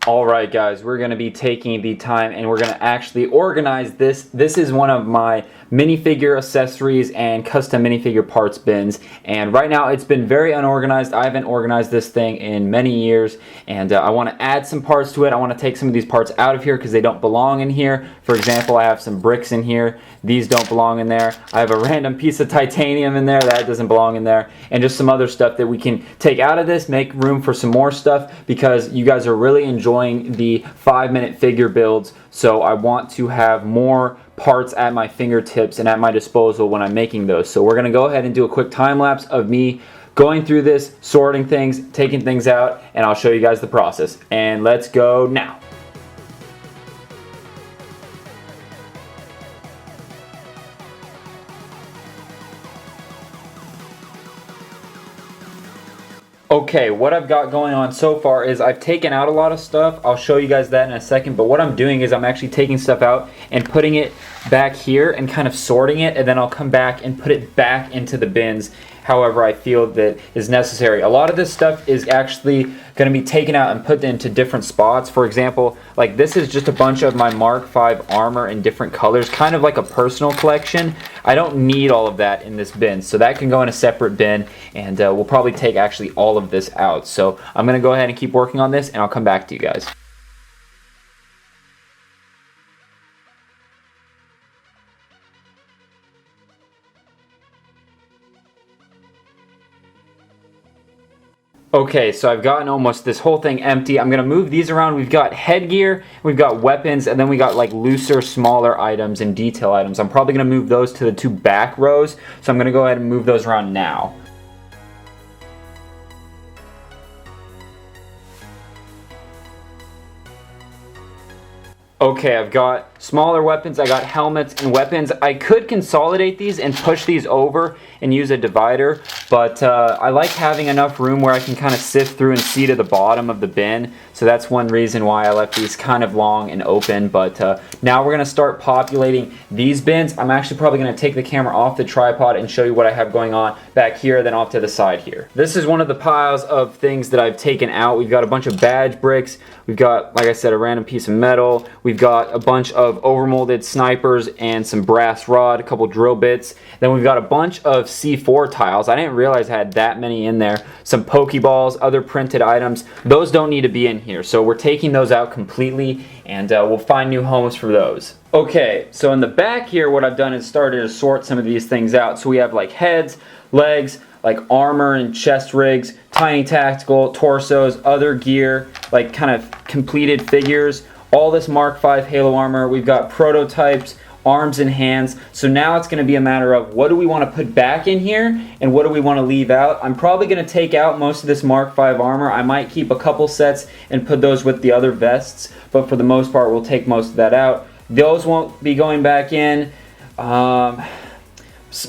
Alright guys, we're going to be taking the time and we're going to actually organize this. This is one of my minifigure accessories and custom minifigure parts bins, and right now it's been very unorganized. I haven't organized this thing in many years, and I want to add some parts to it. I want to take some of these parts out of here because they don't belong in here. For example, I have some bricks in here. These don't belong in there. I have a random piece of titanium in there. That doesn't belong in there. And just some other stuff that we can take out of this, make room for some more stuff, because you guys are really enjoying the 5-minute figure builds. So I want to have more parts at my fingertips and at my disposal when I'm making those. So we're going to go ahead and do a quick time lapse of me going through this, sorting things, taking things out, and I'll show you guys the process. And let's go now. Okay, what I've got going on so far is I've taken out a lot of stuff. I'll show you guys that in a second, but what I'm doing is I'm actually taking stuff out and putting it back here and kind of sorting it, and then I'll come back and put it back into the bins however I feel that is necessary. A lot of this stuff is actually going to be taken out and put into different spots. For example, like this is just a bunch of my Mark V armor in different colors, kind of like a personal collection. I don't need all of that in this bin, so that can go in a separate bin, and we'll probably take actually all of this out. So I'm going to go ahead and keep working on this, and I'll come back to you guys. Okay, so I've gotten almost this whole thing empty. I'm going to move these around. We've got headgear, we've got weapons, and then we got like looser, smaller items and detail items. I'm probably going to move those to the two back rows, so I'm going to go ahead and move those around now. Okay, I've got smaller weapons, I got helmets and weapons. I could consolidate these and push these over and use a divider, but I like having enough room where I can kind of sift through and see to the bottom of the bin. So that's one reason why I left these kind of long and open. But now we're going to start populating these bins. I'm actually probably going to take the camera off the tripod and show you what I have going on back here, then off to the side here. This is one of the piles of things that I've taken out. We've got a bunch of badge bricks. We've got, like I said, a random piece of metal. We've got a bunch of overmolded snipers and some brass rod, a couple drill bits. Then we've got a bunch of C4 tiles. I didn't realize I had that many in there. Some Pokeballs, other printed items. Those don't need to be in here, so we're taking those out completely, and we'll find new homes for those. Okay, so in the back here, what I've done is started to sort some of these things out. So we have like heads, legs, like armor and chest rigs, tiny tactical, torsos, other gear, like kind of completed figures, all this Mark V Halo armor. We've got prototypes, arms and hands. So now it's going to be a matter of what do we want to put back in here and what do we want to leave out. I'm probably going to take out most of this Mark V armor. I might keep a couple sets and put those with the other vests, but for the most part we'll take most of that out. Those won't be going back in.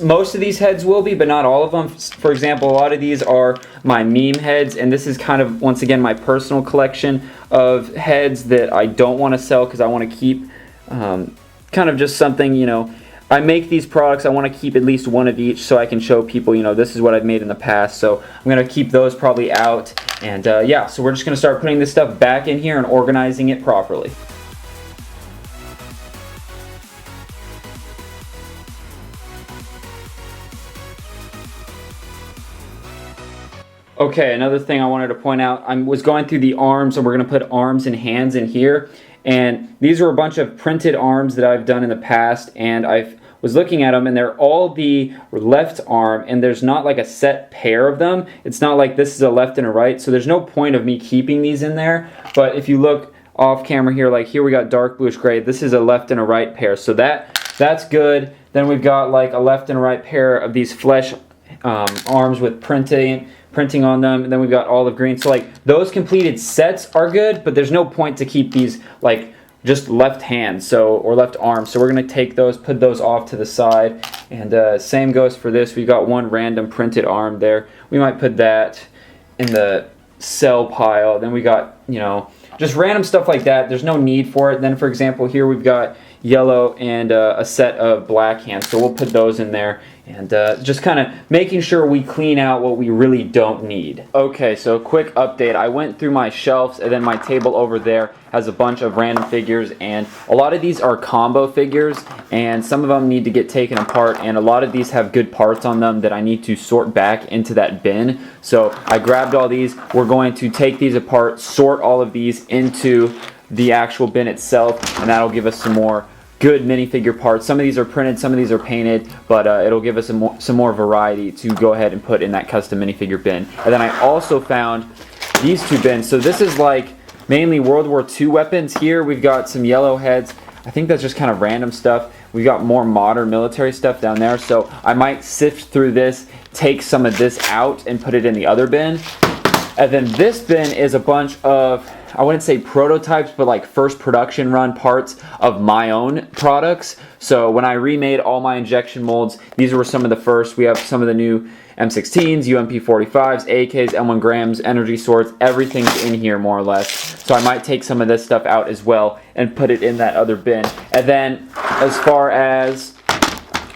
Most of these heads will be, but not all of them. For example, a lot of these are my meme heads, and this is kind of, once again, my personal collection of heads that I don't want to sell because I want to keep kind of just something, you know, I make these products, I want to keep at least one of each so I can show people, you know, this is what I've made in the past. So I'm going to keep those probably out, and yeah, so we're just going to start putting this stuff back in here and organizing it properly. Okay, another thing I wanted to point out, I was going through the arms, and we're going to put arms and hands in here. And these are a bunch of printed arms that I've done in the past, and I was looking at them, and they're all the left arm, and there's not like a set pair of them. It's not like this is a left and a right, so there's no point of me keeping these in there. But if you look off camera here, like here we got dark bluish gray, this is a left and a right pair, so that's good. Then we've got like a left and a right pair of these flesh arms with printing on them, and then we've got olive green. So like those completed sets are good, but there's no point to keep these like just left hand, so, or left arm. So we're going to take those, put those off to the side, and same goes for this. We've got one random printed arm there. We might put that in the cell pile. Then we got, you know, just random stuff like that. There's no need for it. Then for example here we've got yellow and a set of black hands, so we'll put those in there. And just kind of making sure we clean out what we really don't need. Okay, so quick update. I went through my shelves, and then my table over there has a bunch of random figures, and a lot of these are combo figures, and some of them need to get taken apart, and a lot of these have good parts on them that I need to sort back into that bin. So I grabbed all these. We're going to take these apart, sort all of these into the actual bin itself, and that'll give us some more good minifigure parts. Some of these are printed, some of these are painted, but it'll give us some more variety to go ahead and put in that custom minifigure bin. And then I also found these two bins. So this is like mainly World War II weapons. Here we've got some yellow heads. I think that's just kind of random stuff. We've got more modern military stuff down there. So I might sift through this, take some of this out and put it in the other bin. And then this bin is a bunch of, I wouldn't say prototypes, but like first production run parts of my own products. So when I remade all my injection molds, these were some of the first. We have some of the new M16s, UMP45s, AKs, M1 grams, energy swords. Everything's in here more or less. So I might take some of this stuff out as well and put it in that other bin. And then as far as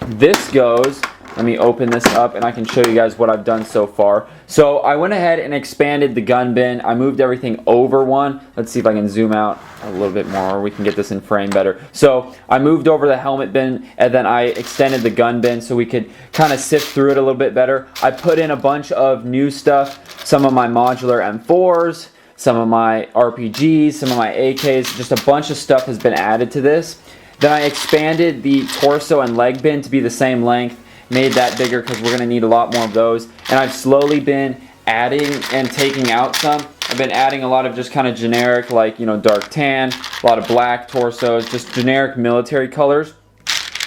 this goes, let me open this up and I can show you guys what I've done so far. So I went ahead and expanded the gun bin. I moved everything over one. Let's see if I can zoom out a little bit more. We can get this in frame better. So I moved over the helmet bin, and then I extended the gun bin so we could kind of sift through it a little bit better. I put in a bunch of new stuff, some of my modular M4s, some of my RPGs, some of my AKs, just a bunch of stuff has been added to this. Then I expanded the torso and leg bin to be the same length. Made that bigger because we're going to need a lot more of those. And I've slowly been adding and taking out some. I've been adding a lot of just kind of generic, like, you know, dark tan, a lot of black torsos, just generic military colors.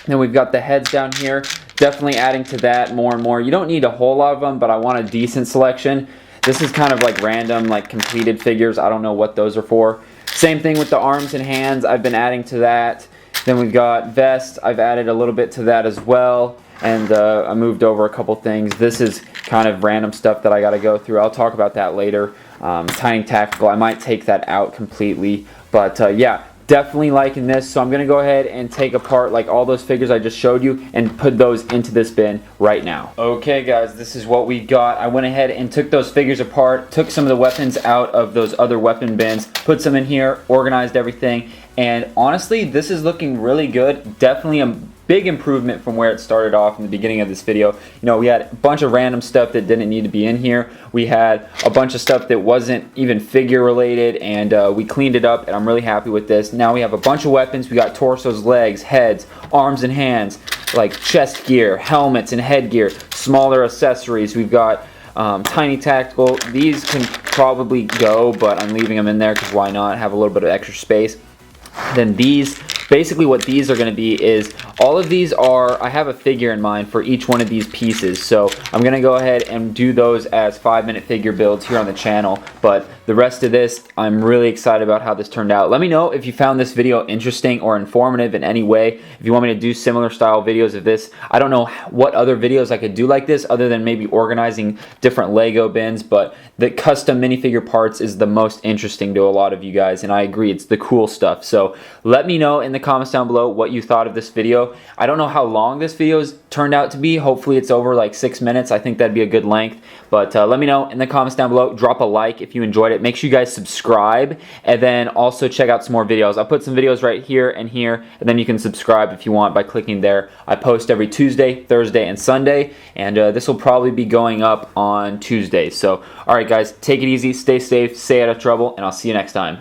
Then we've got the heads down here. Definitely adding to that more and more. You don't need a whole lot of them, but I want a decent selection. This is kind of like random, like completed figures. I don't know what those are for. Same thing with the arms and hands. I've been adding to that. Then we've got vest. I've added a little bit to that as well. And I moved over a couple things. This is kind of random stuff that I got to go through. I'll talk about that later. Time-Lapse, I might take that out completely. But yeah, definitely liking this. So I'm going to go ahead and take apart like all those figures I just showed you and put those into this bin right now. Okay guys, this is what we got. I went ahead and took those figures apart, took some of the weapons out of those other weapon bins, put some in here, organized everything. And honestly, this is looking really good. Definitely a big improvement from where it started off in the beginning of this video. You know, we had a bunch of random stuff that didn't need to be in here. We had a bunch of stuff that wasn't even figure related, and we cleaned it up, and I'm really happy with this. Now we have a bunch of weapons. We got torsos, legs, heads, arms and hands, like chest gear, helmets and headgear, smaller accessories. We've got tiny tactical. These can probably go, but I'm leaving them in there because why not have a little bit of extra space. Then these, basically what these are going to be is, all of these are, I have a figure in mind for each one of these pieces, so I'm going to go ahead and do those as 5-minute figure builds here on the channel. But the rest of this, I'm really excited about how this turned out. Let me know if you found this video interesting or informative in any way. If you want me to do similar style videos of this. I don't know what other videos I could do like this other than maybe organizing different Lego bins, but the custom minifigure parts is the most interesting to a lot of you guys, and I agree, it's the cool stuff. So let me know in the comments down below what you thought of this video. I don't know how long this video's turned out to be. Hopefully it's over like 6 minutes. I think that'd be a good length. But let me know in the comments down below. Drop a like if you enjoyed it. Make sure you guys subscribe, and then also check out some more videos. I'll put some videos right here, and then you can subscribe if you want by clicking there. I post every Tuesday, Thursday, and Sunday, and this will probably be going up on Tuesday. So, alright guys, take it easy, stay safe, stay out of trouble, and I'll see you next time.